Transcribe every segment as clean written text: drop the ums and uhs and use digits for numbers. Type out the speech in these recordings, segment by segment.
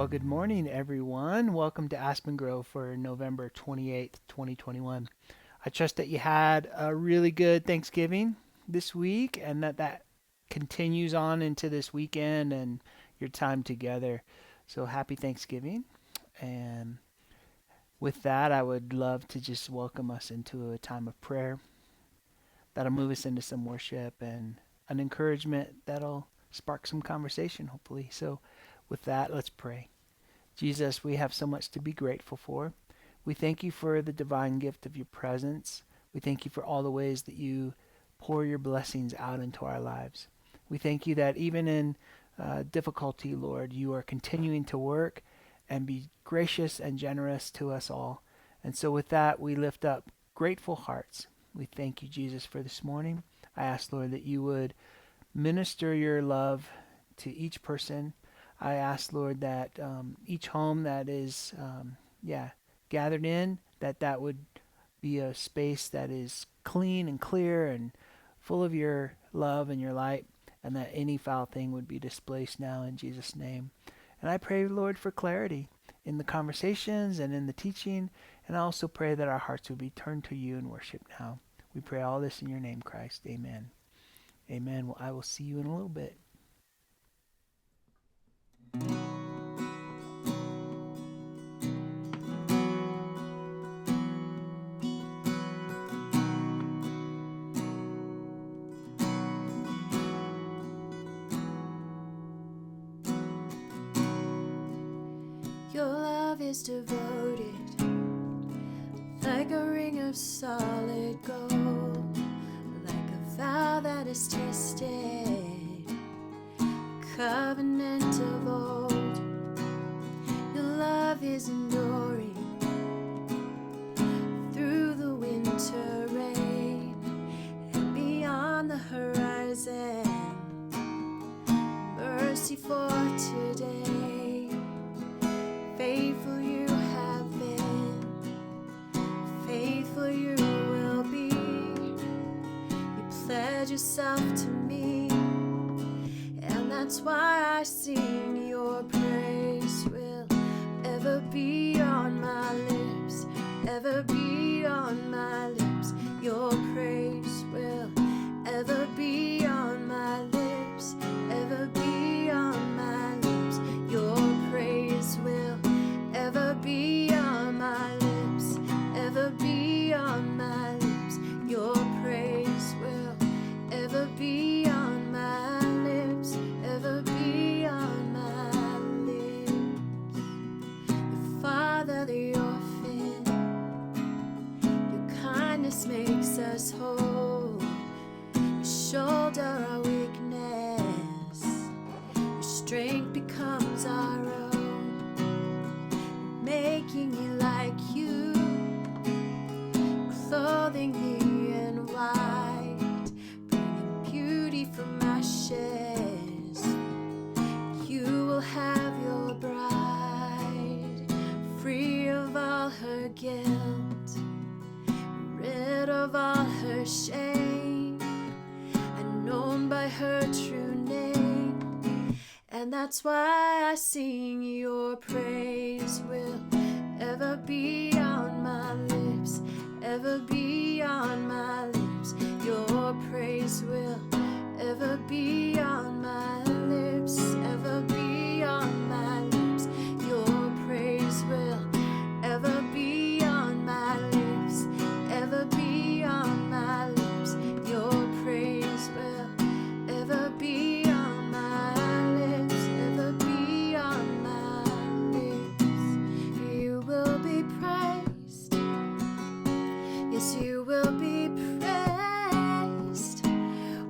Well, good morning, everyone. Welcome to Aspen Grove for November 28th, 2021. I trust that you had a really good Thanksgiving this week and that continues on into this weekend and your time together. So happy Thanksgiving. And with that, I would love to just welcome us into a time of prayer that'll move us into some worship and an encouragement that'll spark some conversation, hopefully. So with that, let's pray. Jesus, we have so much to be grateful for. We thank you for the divine gift of your presence. We thank you for all the ways that you pour your blessings out into our lives. We thank you that even in difficulty, Lord, you are continuing to work and be gracious and generous to us all. And so with that, we lift up grateful hearts. We thank you, Jesus, for this morning. I ask, Lord, that you would minister your love to each person. I ask, Lord, that each home that is, gathered in, that would be a space that is clean and clear and full of your love and your light, and that any foul thing would be displaced now in Jesus' name. And I pray, Lord, for clarity in the conversations and in the teaching, and I also pray that our hearts would be turned to you in worship now. We pray all this in your name, Christ. Amen. Amen. Well, I will see you in a little bit. Your love is devoted, like a ring of solid gold, like a vow that is tested, covenant of old. Your love is enduring through the winter rain and beyond the horizon. Mercy for today. Faithful you have been, faithful you will be. You pledge yourself to me, and that's why I sing. Your praise will ever be on my lips, ever be on my lips. Your praise will ever be on my lips, ever be on my lips. Your praise will ever be on my lips, ever be on my lips. Your praise will ever be on my lips, ever be on my lips. Your father, the orphan, your kindness makes us whole. You shoulder our weakness, your strength becomes our own, making me like you, clothing me in white, bringing beauty from ashes. You will have your bride, free of all her guilt, rid of all her shame, and known by her true name. And that's why I sing. Your praise will ever be on my lips, ever be on my lips. Your praise will ever be on my lips, ever be on my lips. Your praise will ever be on my lips, ever be on my lips. Your praise will ever be on my lips, ever be on my lips. You will be praised, yes, you will be praised.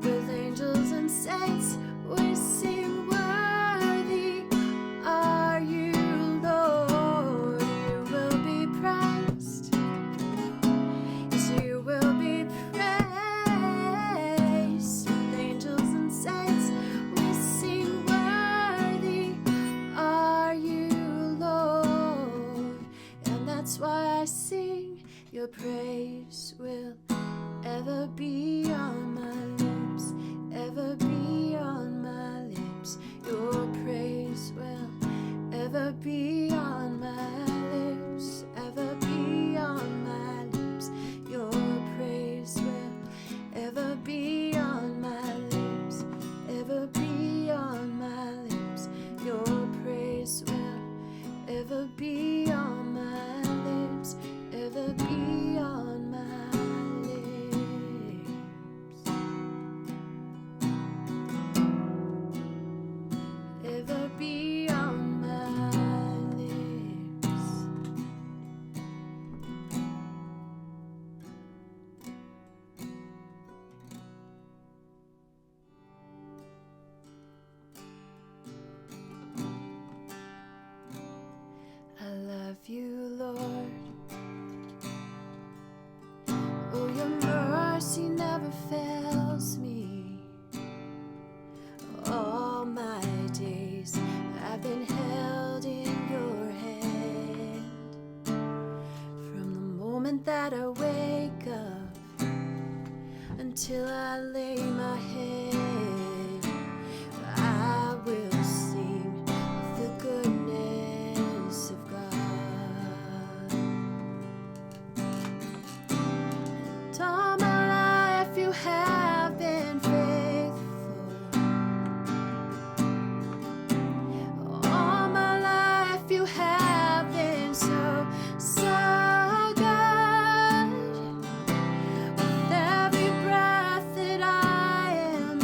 With angels and saints we sing, worthy are you, Lord. You will be praised, yes, you will be praised. With angels and saints we sing, worthy are you, Lord. And that's why I sing. Your praise will ever be on my lips, ever be on my lips. Your praise will ever ever be on my lips, ever be on my lips. Your praise will ever be on my lips, ever be on my lips. Your praise will ever be on my lips, ever be on my lips. Ever be on my lips. I love you, Lord. Oh, your mercy never fails me. All my days I've been held in your hand. From the moment that I wake up until I lay my head, I will sing of the goodness of God. And all my life you have been faithful. All my life you have been so, so good. With every breath that I am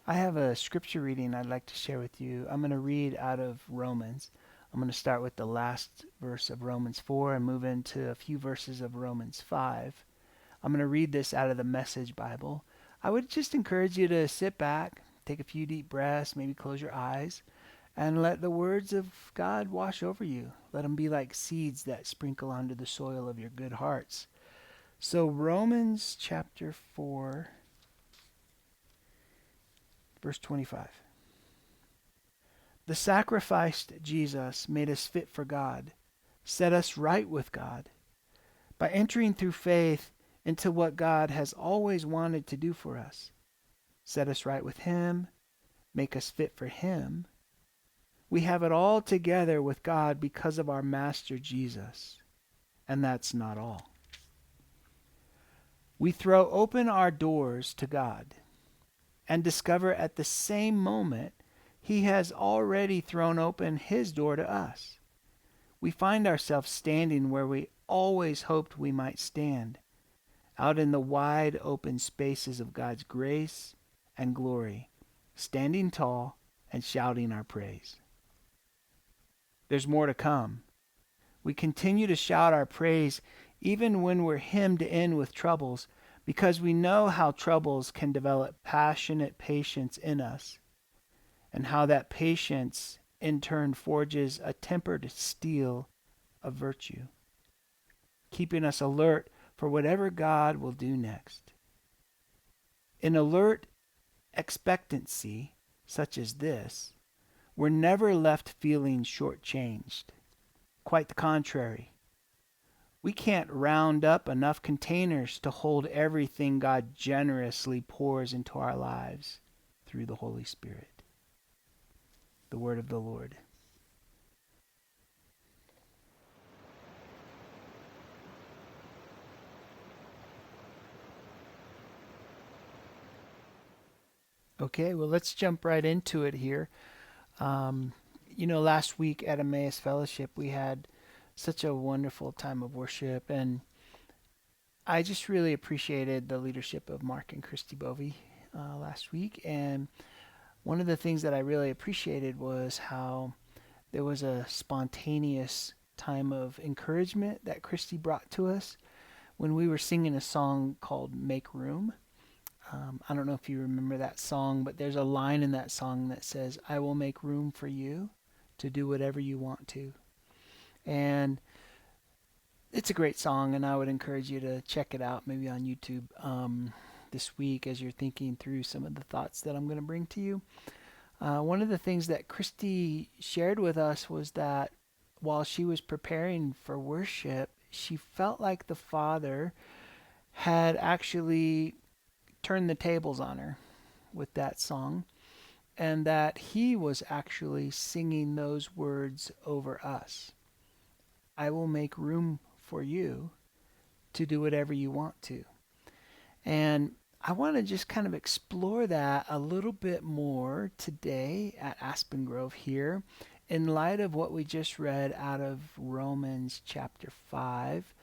I have a scripture reading I'd like to share with you. I'm going to read out of Romans. I'm going to start with the last verse of Romans 4 and move into a few verses of Romans 5. I'm going to read this out of the Message Bible. I would just encourage you to sit back, take a few deep breaths, maybe close your eyes, and let the words of God wash over you. Let them be like seeds that sprinkle onto the soil of your good hearts. So Romans chapter 4, verse 25. The sacrificed Jesus made us fit for God, set us right with God, by entering through faith into what God has always wanted to do for us. Set us right with Him, make us fit for Him. We have it all together with God because of our Master Jesus. And that's not all. We throw open our doors to God and discover at the same moment He has already thrown open His door to us. We find ourselves standing where we always hoped we might stand, out in the wide open spaces of God's grace and glory, standing tall and shouting our praise. There's more to come. We continue to shout our praise even when we're hemmed in with troubles, because we know how troubles can develop passionate patience in us, and how that patience in turn forges a tempered steel of virtue, keeping us alert for whatever God will do next. In alert expectancy, such as this, we're never left feeling shortchanged. Quite the contrary. We can't round up enough containers to hold everything God generously pours into our lives through the Holy Spirit. The word of the Lord. Okay, well, let's jump right into it here. Um, Last week at Emmaus Fellowship, we had such a wonderful time of worship, and I just really appreciated the leadership of Mark and Christy Bovey last week. And one of the things that I really appreciated was how there was a spontaneous time of encouragement that Christy brought to us when we were singing a song called Make Room. I don't know if you remember that song, but there's a line in that song that says, I will make room for you to do whatever you want to. And it's a great song, and I would encourage you to check it out maybe on YouTube this week as you're thinking through some of the thoughts that I'm going to bring to you. One of the things that Christy shared with us was that while she was preparing for worship, she felt like the Father had actually turned the tables on her with that song, and that He was actually singing those words over us. I will make room for you to do whatever you want to. And I want to just kind of explore that a little bit more today at Aspen Grove here in light of what we just read out of Romans chapter 5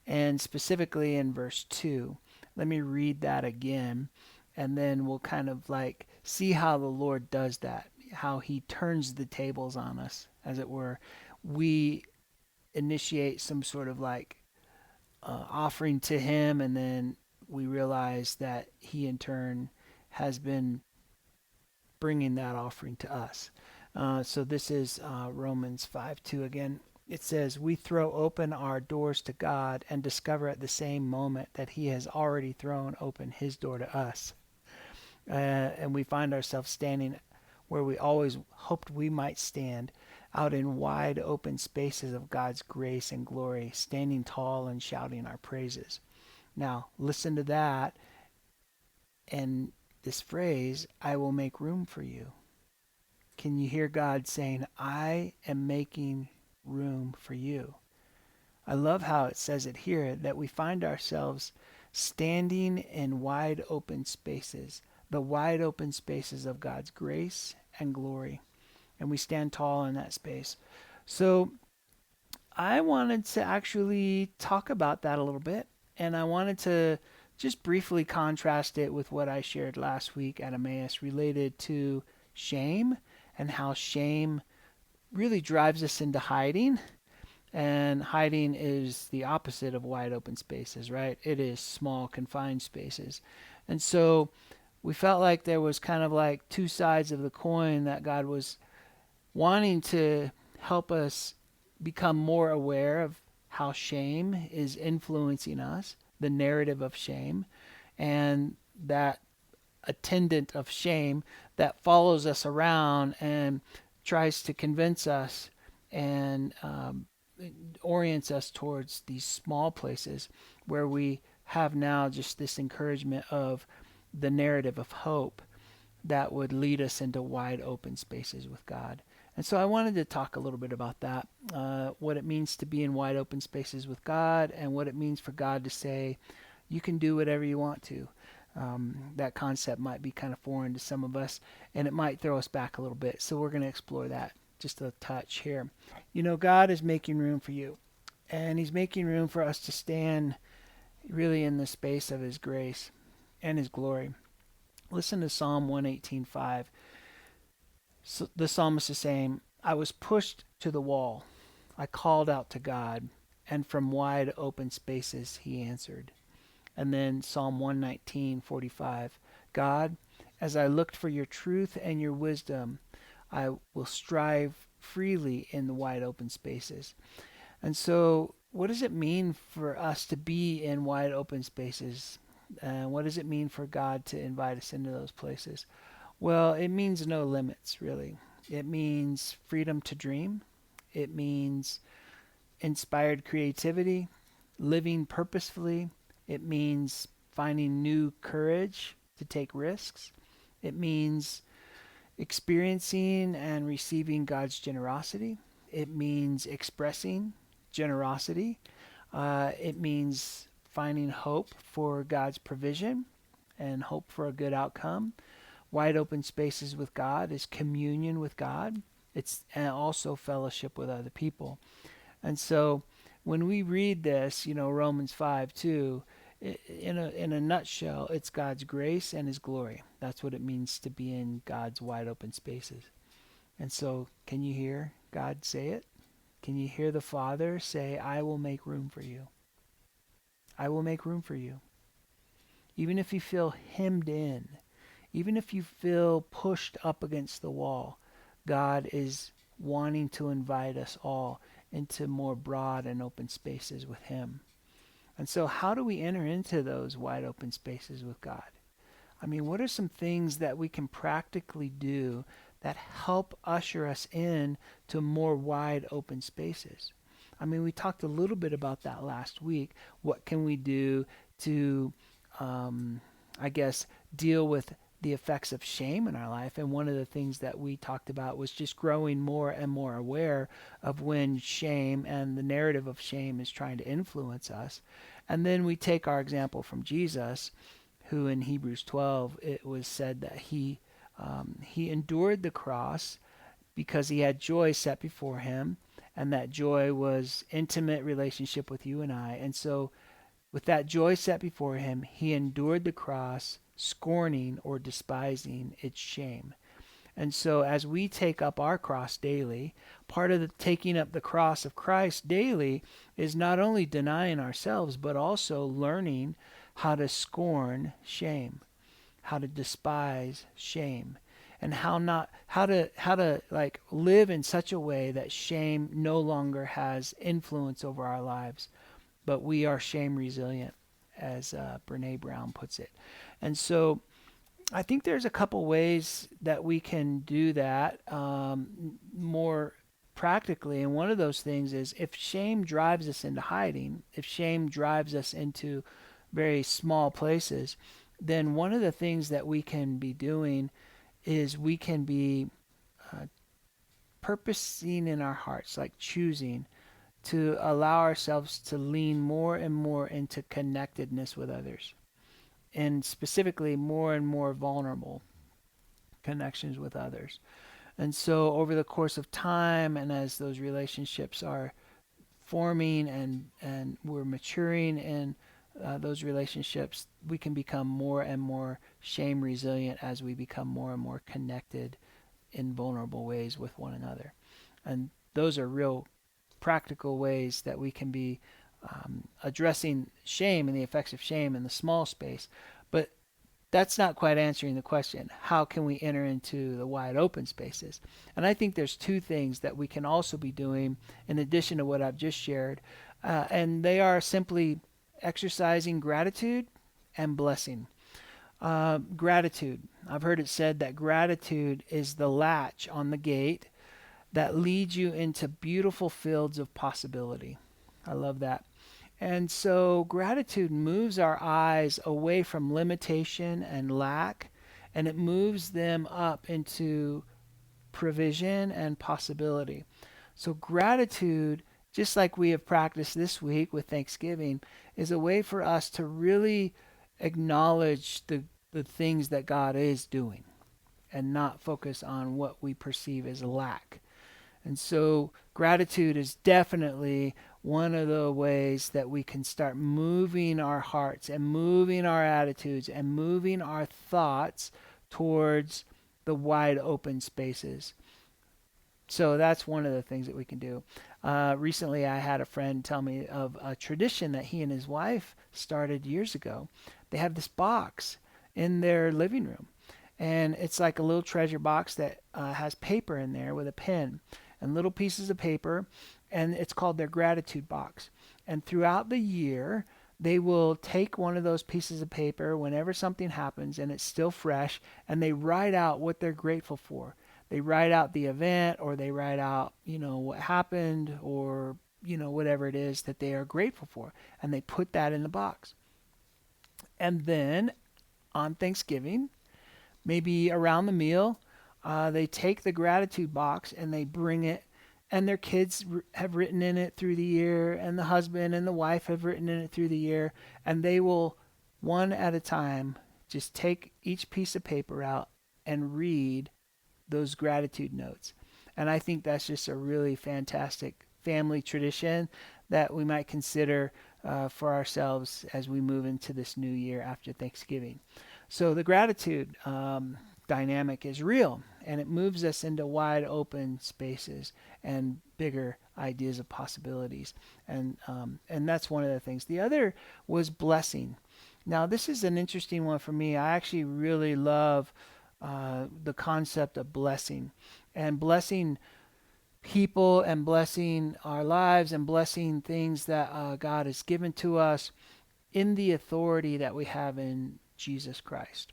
and specifically in verse 2. Let me read that again, and then we'll kind of like see how the Lord does that, how He turns the tables on us, as it were. We initiate some sort of like offering to Him, and then we realize that He in turn has been bringing that offering to us. So this is Romans 5:2 again. It says, we throw open our doors to God and discover at the same moment that He has already thrown open His door to us. And we find ourselves standing where we always hoped we might stand, out in wide open spaces of God's grace and glory, standing tall and shouting our praises. Now, listen to that and this phrase, I will make room for you. Can you hear God saying, I am making room for you? I love how it says it here, that we find ourselves standing in wide open spaces, the wide open spaces of God's grace and glory. And we stand tall in that space. So I wanted to actually talk about that a little bit. And I wanted to just briefly contrast it with what I shared last week at Emmaus related to shame and how shame really drives us into hiding. And hiding is the opposite of wide open spaces, right? It is small, confined spaces. And so we felt like there was kind of like two sides of the coin that God was wanting to help us become more aware of how shame is influencing us, the narrative of shame, and that attendant of shame that follows us around and tries to convince us and orients us towards these small places where we have now just this encouragement of the narrative of hope that would lead us into wide open spaces with God. And so I wanted to talk a little bit about that, what it means to be in wide open spaces with God, and what it means for God to say, you can do whatever you want to. That concept might be kind of foreign to some of us, and it might throw us back a little bit. So we're going to explore that just a touch here. You know, God is making room for you, and He's making room for us to stand really in the space of His grace and His glory. Listen to Psalm 118:5. So the psalmist is saying, I was pushed to the wall. I called out to God, and from wide open spaces He answered. And then Psalm 119:45. God, as I looked for your truth and your wisdom, I will strive freely in the wide open spaces. And so, what does it mean for us to be in wide open spaces? What does it mean for God to invite us into those places? Well, it means no limits, really. It means freedom to dream. It means inspired creativity, living purposefully. It means finding new courage to take risks. It means experiencing and receiving God's generosity. It means expressing generosity. It means finding hope for God's provision and hope for a good outcome. Wide open spaces with God is communion with God. It's and also fellowship with other people. And so when we read this, you know, Romans 5:2, in a nutshell, it's God's grace and His glory. That's what it means to be in God's wide open spaces. And so, can you hear God say it? Can you hear the Father say, I will make room for you? I will make room for you. Even if you feel hemmed in, even if you feel pushed up against the wall, God is wanting to invite us all into more broad and open spaces with Him. And so, how do we enter into those wide open spaces with God? I mean, what are some things that we can practically do that help usher us in to more wide open spaces? I mean, we talked a little bit about that last week. What can we do to, I guess, deal with the effects of shame in our life? And one of the things that we talked about was just growing more and more aware of when shame and the narrative of shame is trying to influence us. And then we take our example from Jesus, who in Hebrews 12 it was said that he endured the cross because he had joy set before him, and that joy was intimate relationship with you and I. And so with that joy set before him, he endured the cross, scorning or despising its shame. And so as we take up our cross daily, part of the taking up the cross of Christ daily is not only denying ourselves, but also learning how to scorn shame, how to despise shame, and how to like live in such a way that shame no longer has influence over our lives, but we are shame resilient, as Brene Brown puts it. And so I think there's a couple ways that we can do that more practically. And one of those things is if shame drives us into hiding, if shame drives us into very small places, then one of the things that we can be doing is we can be purposing in our hearts, like choosing to allow ourselves to lean more and more into connectedness with others, and specifically more and more vulnerable connections with others. And so over the course of time, and as those relationships are forming and we're maturing in those relationships, we can become more and more shame resilient as we become more and more connected in vulnerable ways with one another. And those are real practical ways that we can be addressing shame and the effects of shame in the small space. But that's not quite answering the question. How can we enter into the wide open spaces? And I think there's two things that we can also be doing in addition to what I've just shared. And they are simply exercising gratitude and blessing. Gratitude. I've heard it said that gratitude is the latch on the gate that leads you into beautiful fields of possibility. I love that. And so gratitude moves our eyes away from limitation and lack, and it moves them up into provision and possibility. So gratitude, just like we have practiced this week with Thanksgiving, is a way for us to really acknowledge the things that God is doing and not focus on what we perceive as lack. And so gratitude is definitely one of the ways that we can start moving our hearts and moving our attitudes and moving our thoughts towards the wide open spaces. So that's one of the things that we can do. Recently, I had a friend tell me of a tradition that he and his wife started years ago. They have this box in their living room, and it's like a little treasure box that has paper in there with a pen and little pieces of paper, and it's called their gratitude box. And throughout the year, they will take one of those pieces of paper whenever something happens and it's still fresh, and they write out what they're grateful for. They write out the event, or they write out, what happened, or, whatever it is that they are grateful for, and they put that in the box. And then on Thanksgiving, maybe around the meal, they take the gratitude box and they bring it, and their kids have written in it through the year, and the husband and the wife have written in it through the year, and they will, one at a time, just take each piece of paper out and read those gratitude notes. And I think that's just a really fantastic family tradition that we might consider for ourselves as we move into this new year after Thanksgiving. So the gratitude dynamic is real, and it moves us into wide open spaces and bigger ideas of possibilities. And that's one of the things. The other was blessing. Now, this is an interesting one for me. I actually really love the concept of blessing, and blessing people and blessing our lives and blessing things that God has given to us in the authority that we have in Jesus Christ.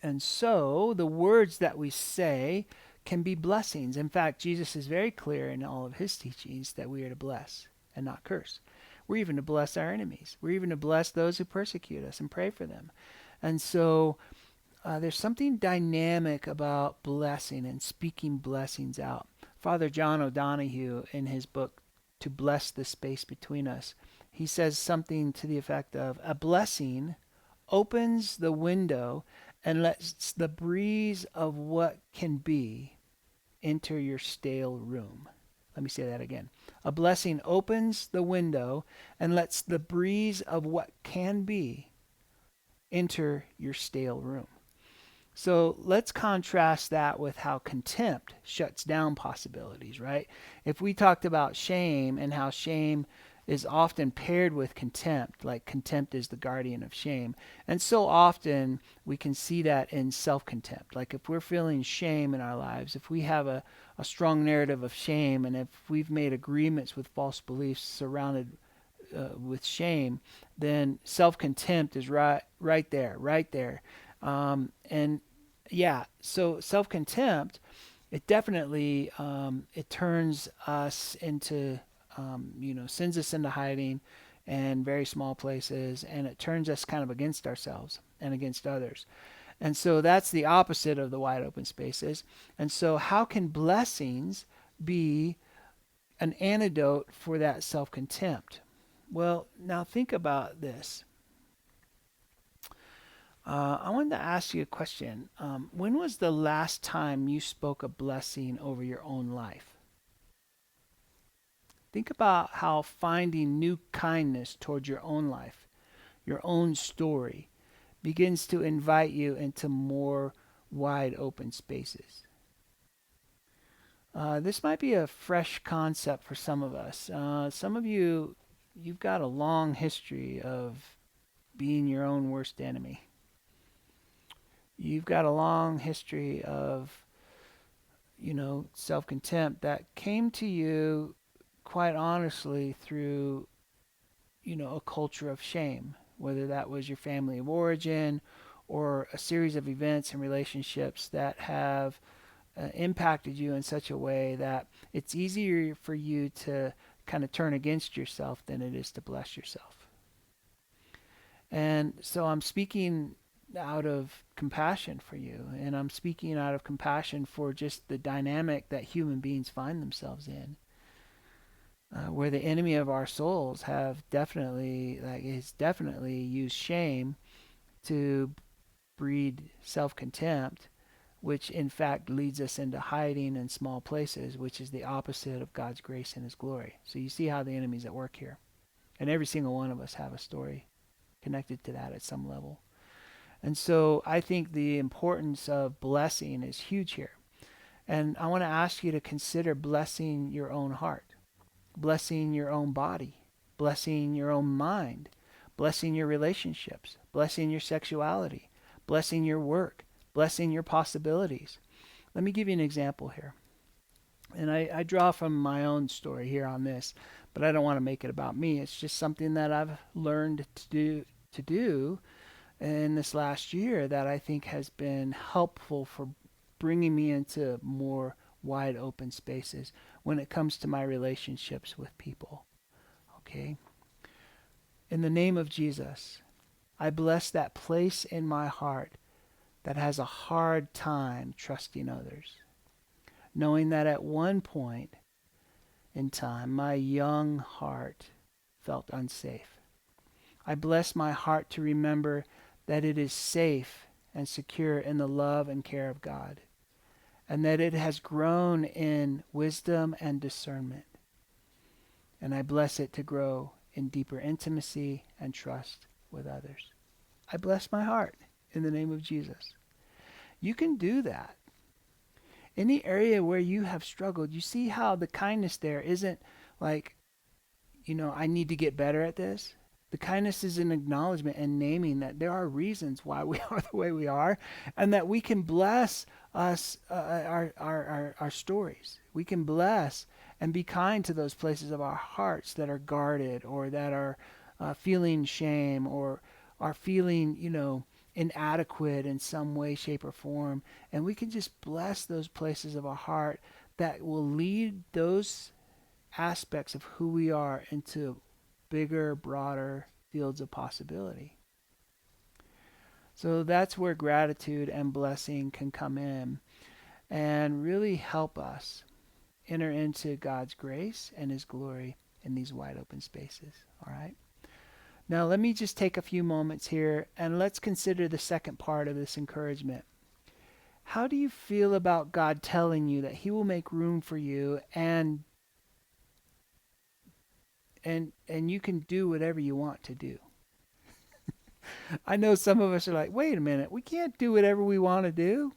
And so the words that we say can be blessings. In fact, Jesus is very clear in all of his teachings that we are to bless and not curse. We're even to bless our enemies. We're even to bless those who persecute us and pray for them. And so there's something dynamic about blessing and speaking blessings out. Father John O'Donohue, in his book, To Bless the Space Between Us, he says something to the effect of, a blessing opens the window and lets the breeze of what can be enter your stale room. Let me say that again. A blessing opens the window and lets the breeze of what can be enter your stale room. So let's contrast that with how contempt shuts down possibilities, right? If we talked about shame and how shame is often paired with contempt, like contempt is the guardian of shame. And so often we can see that in self-contempt. Like if we're feeling shame in our lives, if we have a strong narrative of shame, and if we've made agreements with false beliefs surrounded with shame, then self-contempt is right there. And yeah, so self-contempt, it definitely it turns us into sends us into hiding and very small places, and it turns us kind of against ourselves and against others. And so that's the opposite of the wide open spaces. And so how can blessings be an antidote for that self-contempt? Well, now think about this. I wanted to ask you a question. When was the last time you spoke a blessing over your own life? Think about how finding new kindness towards your own life your own story, begins to invite you into more wide open spaces. This might be a fresh concept for some of us. Some of you, you've got a long history of being your own worst enemy. You've got a long history of, self contempt that came to you quite honestly through, a culture of shame, whether that was your family of origin or a series of events and relationships that have impacted you in such a way that it's easier for you to kind of turn against yourself than it is to bless yourself. And so I'm speaking out of compassion for you, and I'm speaking out of compassion for just the dynamic that human beings find themselves in, where the enemy of our souls have definitely, is definitely used shame to breed self-contempt, which in fact leads us into hiding in small places, which is the opposite of God's grace and His glory. So you see how the enemy's at work here. And every single one of us have a story connected to that at some level. And so I think the importance of blessing is huge here. And I want to ask you to consider blessing your own heart, blessing your own body, blessing your own mind, blessing your relationships, blessing your sexuality, blessing your work, blessing your possibilities. Let me give you an example here. And I draw from my own story here on this, but I don't want to make it about me. It's just something that I've learned to do in this last year that I think has been helpful for bringing me into more wide open spaces when it comes to my relationships with people. Okay? In the name of Jesus, I bless that place in my heart that has a hard time trusting others, knowing that at one point in time my young heart felt unsafe. I bless my heart to remember that it is safe and secure in the love and care of God, and that it has grown in wisdom and discernment. And I bless it to grow in deeper intimacy and trust with others. I bless my heart in the name of Jesus. You can do that. Any area where you have struggled, you see how the kindness there isn't like, I need to get better at this. The kindness is an acknowledgement and naming that there are reasons why we are the way we are, and that we can bless us, our stories. We can bless and be kind to those places of our hearts that are guarded or that are feeling shame or are feeling, inadequate in some way, shape, or form. And we can just bless those places of our heart that will lead those aspects of who we are into bigger, broader fields of possibility. So that's where gratitude and blessing can come in and really help us enter into God's grace and His glory in these wide open spaces. All right? Now, let me just take a few moments here and let's consider the second part of this encouragement. How do you feel about God telling you that He will make room for you and you can do whatever you want to do? I know some of us are like, wait a minute, we can't do whatever we want to do.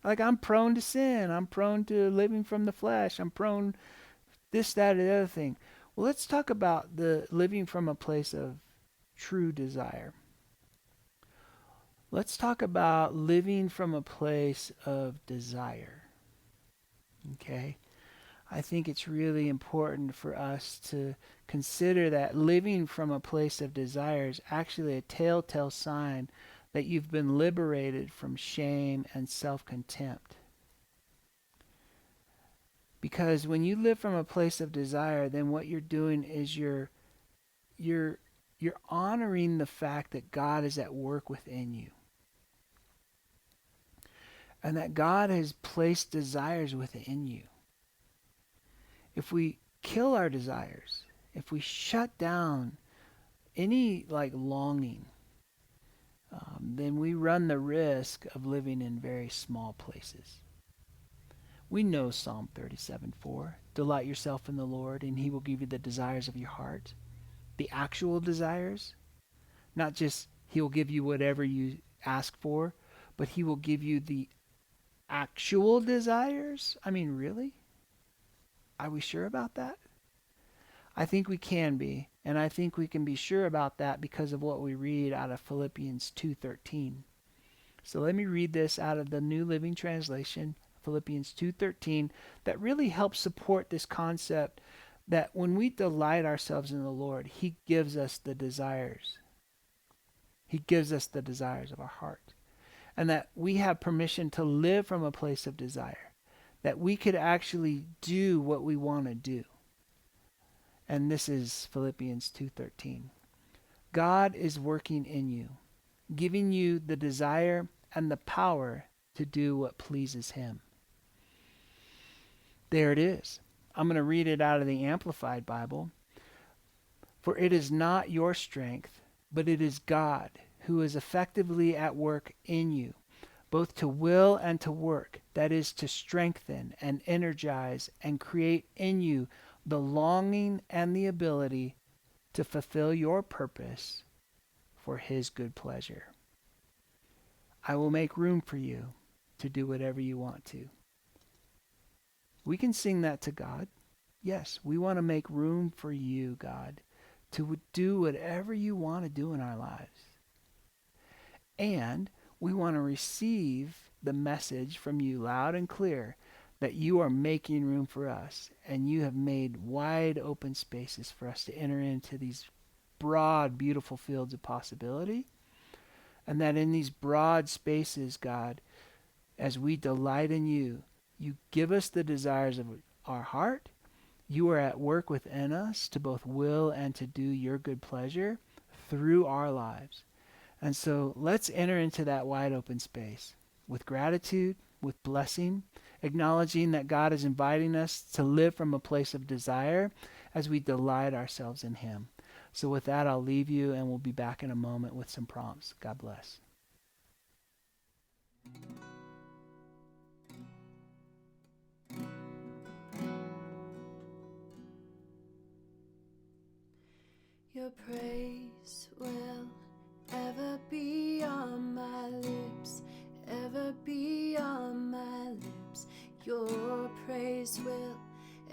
Like, I'm prone to sin. I'm prone to living from the flesh. I'm prone this, that, or the other thing. Well, let's talk about the living from a place of true desire. Let's talk about living from a place of desire. Okay? I think it's really important for us to consider that living from a place of desire is actually a telltale sign that you've been liberated from shame and self-contempt. Because when you live from a place of desire, then what you're doing is you're honoring the fact that God is at work within you. And that God has placed desires within you. If we kill our desires, if we shut down any longing, then we run the risk of living in very small places. We know Psalm 37:4. Delight yourself in the Lord, and He will give you the desires of your heart. The actual desires, Not just he will give you whatever you ask for, but he will give you the actual desires? I mean, really? Are we sure about that? I think we can be, and I think we can be sure about that because of what we read out of Philippians 2:13. So let me read this out of the New Living Translation, Philippians 2:13, that really helps support this concept that when we delight ourselves in the Lord, he gives us the desires. He gives us the desires of our heart. And that we have permission to live from a place of desire. That we could actually do what we want to do. And this is Philippians 2:13. God is working in you, giving you the desire and the power to do what pleases him. There it is. I'm going to read it out of the Amplified Bible. For it is not your strength, but it is God who is effectively at work in you, both to will and to work, that is, to strengthen and energize and create in you the longing and the ability to fulfill your purpose for his good pleasure. I will make room for you to do whatever you want to. We can sing that to God. Yes, we want to make room for you, God, to do whatever you want to do in our lives. And we want to receive the message from you loud and clear that you are making room for us and you have made wide open spaces for us to enter into these broad, beautiful fields of possibility. And that in these broad spaces, God, as we delight in you, you give us the desires of our heart. You are at work within us to both will and to do your good pleasure through our lives. And so let's enter into that wide open space with gratitude, with blessing, acknowledging that God is inviting us to live from a place of desire as we delight ourselves in him. So with that, I'll leave you and we'll be back in a moment with some prompts. God bless. Your praise will ever be on my lips, ever be on my lips. Your praise will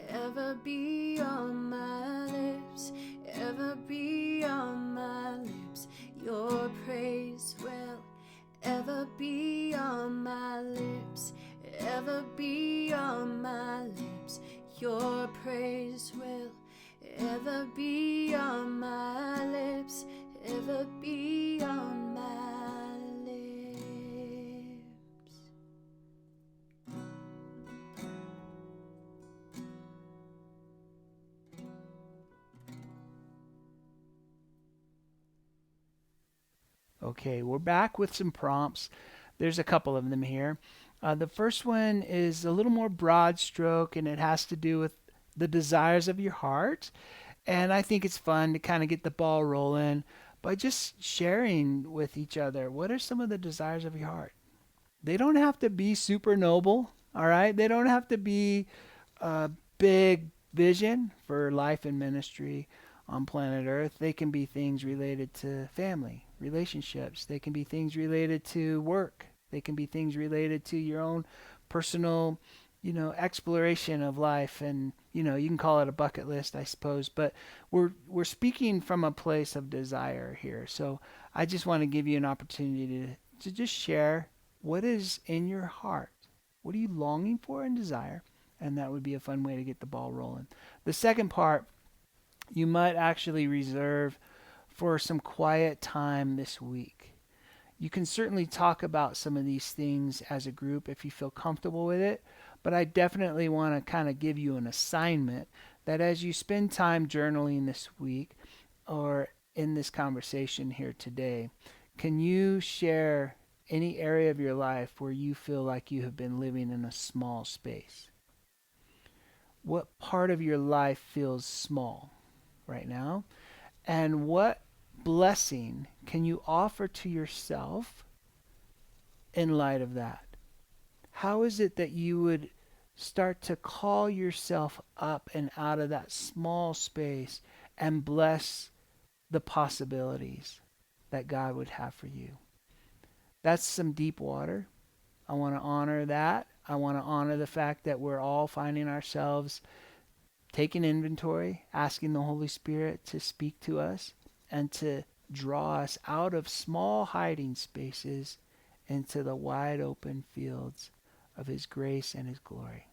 ever be on my lips, ever be on my lips. Your praise will ever be on my lips, ever be on my lips. Your praise will ever be on my lips, ever be on my lips. Okay, we're back with some prompts. There's a couple of them here. The first one is a little more broad stroke, and it has to do with the desires of your heart. And I think it's fun to kind of get the ball rolling by just sharing with each other what are some of the desires of your heart. They don't have to be super noble, all right? They don't have to be a big vision for life and ministry on planet Earth. They can be things related to family, relationships. They can be things related to work. They can be things related to your own personal, exploration of life. And, you can call it a bucket list, I suppose. But we're speaking from a place of desire here. So I just want to give you an opportunity to just share what is in your heart. What are you longing for and desire? And that would be a fun way to get the ball rolling. The second part, you might actually reserve for some quiet time this week. You can certainly talk about some of these things as a group if you feel comfortable with it, but I definitely want to kind of give you an assignment that as you spend time journaling this week or in this conversation here today, can you share any area of your life where you feel like you have been living in a small space? What part of your life feels small right now? And what blessing can you offer to yourself in light of that? How is it that you would start to call yourself up and out of that small space and bless the possibilities? that God would have for you. That's some deep water. I want to honor that. I want to honor the fact that we're all finding ourselves taking inventory, asking the Holy Spirit to speak to us and to draw us out of small hiding spaces into the wide open fields of His grace and His glory.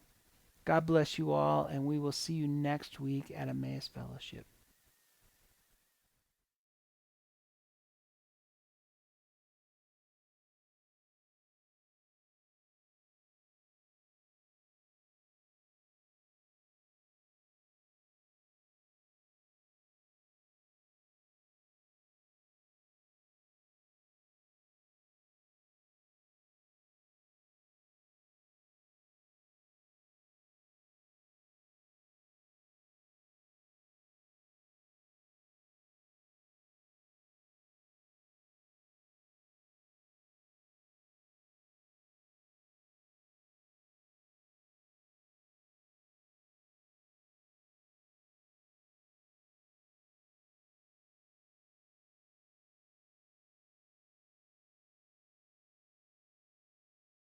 God bless you all, and we will see you next week at Emmaus Fellowship.